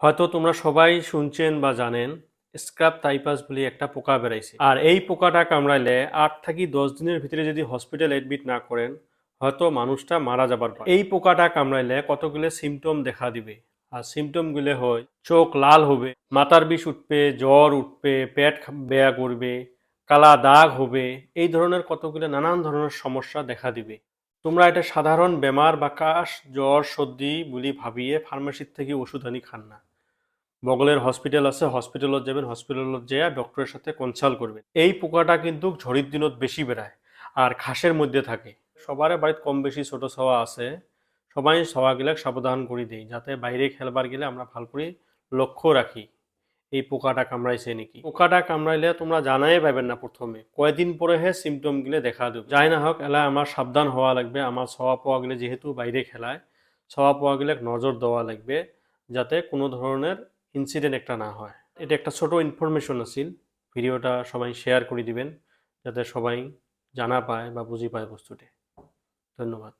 হয়তো তোমরা সবাই শুনছেন বা জানেন স্ক্রাব টাইপাস বলে একটা পোকা বেরাইছে। আর এই পোকাটা কামড়াইলে 8 থেকে 10 দিনের ভিতরে যদি হসপিটাল এডমিট না করেন হয়তো মানুষটা মারা যাবার পারে। এই পোকাটা কামড়াইলে কতগুলো সিমটম দেখা দিবে। আর সিমটমগুলো হয় চোখ লাল হবে, মাথার বিষ উঠবে, জ্বর উঠবে, পেট বেয়া করবে, কালা দাগ হবে, এই ধরনের কতগুলো নানান ধরনের সমস্যা দেখা দিবে। তোমরা এটা সাধারণ বেমার বা কাশ জ্বর সর্দি বলি ভাবিয়ে ফার্মেসির থেকে ওষুধ আনি খান না। বগলের হসপিটাল আছে, হসপিটালত যাবেন, হসপিটালত যেয়ে ডক্টরের সাথে কনসাল্ট করবেন। এই পোকাটা কিন্তু ঝড়ির দিনত বেশি বেড়ায় আর ঘাসের মধ্যে থাকে। সবার বাড়িতে কম বেশি ছোট ছাওয়া আছে, সবাই ছাওয়াগিলাক সাবধান করে দেই যাতে বাইরে খেলবার গেলে আমরা ভাল করে লক্ষ্য রাখি এই পোকাটা কামড়াইছে নাকি। পোকাটা কামড়াইলে তোমরা জানাই পাবেন না, প্রথমে কয়দিন পরেহে সিমটম গিলে দেখা দেব। যাই না হোক এলা আমার সাবধান হওয়া লাগবে। আমার ছাওয়া পাওয়া গেলে যেহেতু বাইরে খেলায়, ছাওয়া পাওয়া গেলে নজর দেওয়া লাগবে যাতে কোনো ধরনের ইনসিডেন্ট একটা না হয়। এটা একটা ছোট ইনফরমেশন আছিল, ভিডিওটা সবাই শেয়ার করে দিবেন যাতে সবাই জানা পায় বা বুঝি পায় বস্তুটি। ধন্যবাদ।